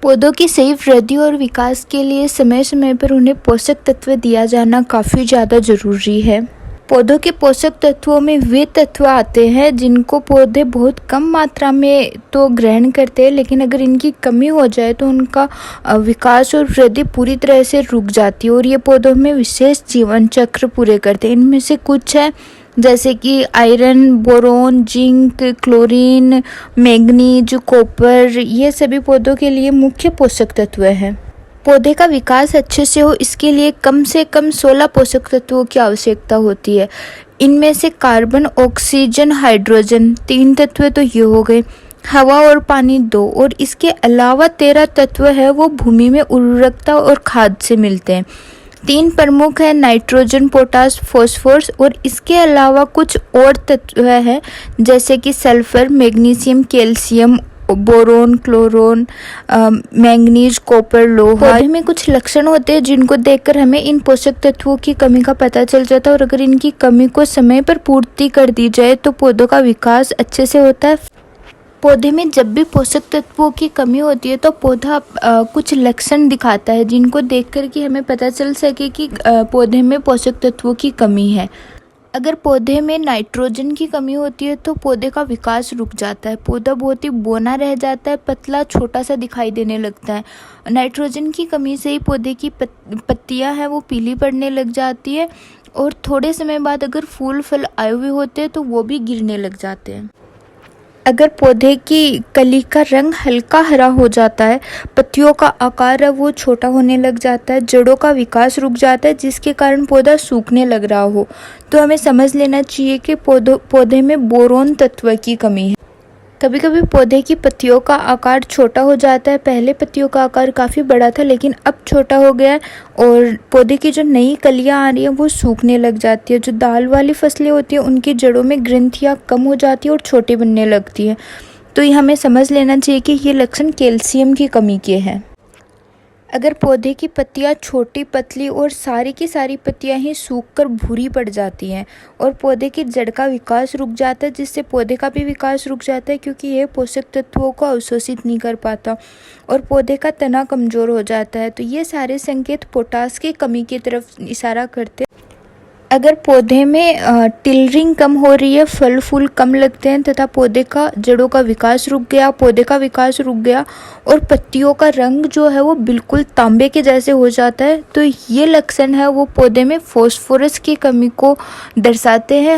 पौधों की सही वृद्धि और विकास के लिए समय समय पर उन्हें पोषक तत्व दिया जाना काफ़ी ज़्यादा ज़रूरी है। पौधों के पोषक तत्वों में वे तत्व आते हैं जिनको पौधे बहुत कम मात्रा में तो ग्रहण करते हैं, लेकिन अगर इनकी कमी हो जाए तो उनका विकास और वृद्धि पूरी तरह से रुक जाती है और ये पौधों में विशेष जीवन चक्र पूरे करते हैं। इनमें से कुछ है जैसे कि iron, boron, zinc, chlorine, manganese, copper, ये सभी पौधों के लिए मुख्य पोषक तत्व हैं। पौधे का विकास अच्छे से हो इसके लिए कम से कम 16 पोषक तत्वों की आवश्यकता होती है। इनमें से कार्बन, ऑक्सीजन, हाइड्रोजन 3 तत्व तो ये हो गए, हवा और पानी 2, और इसके अलावा 13 तत्व है वो भूमि में उर्वरकता और खाद से मिलते हैं। 3 प्रमुख है नाइट्रोजन, पोटास, फॉस्फोरस, और इसके अलावा कुछ और तत्व है जैसे कि sulphur, magnesium, calcium, boron, chlorine, manganese, copper, लोहा। पौधे में कुछ लक्षण होते हैं जिनको देखकर हमें इन पोषक तत्वों की कमी का पता चल जाता है और अगर इनकी कमी को समय पर पूर्ति कर दी जाए तो पौधों का विकास अच्छे से होता है। पौधे में जब भी पोषक तत्वों की कमी होती है तो पौधा कुछ लक्षण दिखाता है जिनको देखकर कि हमें पता चल सके कि पौधे में पोषक तत्वों की कमी है। अगर पौधे में नाइट्रोजन की कमी होती है तो पौधे का विकास रुक जाता है, पौधा बहुत ही बौना रह जाता है, पतला छोटा सा दिखाई देने लगता है। नाइट्रोजन की कमी से ही पौधे की पत्तियां हैं वो पीली पड़ने लग जाती है और थोड़े समय बाद अगर फूल फल आए हुए होते हैं तो वो भी गिरने लग जाते हैं। अगर पौधे की कली का रंग हल्का हरा हो जाता है, पत्तियों का आकार है वो छोटा होने लग जाता है, जड़ों का विकास रुक जाता है जिसके कारण पौधा सूखने लग रहा हो, तो हमें समझ लेना चाहिए कि पौधे में बोरोन तत्व की कमी है। कभी कभी पौधे की पत्तियों का आकार छोटा हो जाता है। पहले पत्तियों का आकार काफ़ी बड़ा था लेकिन अब छोटा हो गया है और पौधे की जो नई कलियां आ रही हैं वो सूखने लग जाती है। जो दाल वाली फसलें होती हैं उनकी जड़ों में ग्रंथियां कम हो जाती है और छोटी बनने लगती है। तो ये हमें समझ लेना चाहिए कि ये लक्षण कैल्शियम की कमी के हैं। अगर पौधे की पत्तियां छोटी, पतली और सारी की सारी पत्तियां ही सूखकर भूरी पड़ जाती हैं और पौधे की जड़ का विकास रुक जाता है जिससे पौधे का भी विकास रुक जाता है क्योंकि यह पोषक तत्वों को अवशोषित नहीं कर पाता और पौधे का तना कमज़ोर हो जाता है। तो ये सारे संकेत पोटास की कमी की तरफ इशारा करते हैं। अगर पौधे में टिलरिंग कम हो रही है, फल फूल कम लगते हैं तथा पौधे का जड़ों का विकास रुक गया, पौधे का विकास रुक गया और पत्तियों का रंग जो है वो बिल्कुल तांबे के जैसे हो जाता है, तो ये लक्षण है वो पौधे में फॉस्फोरस की कमी को दर्शाते हैं।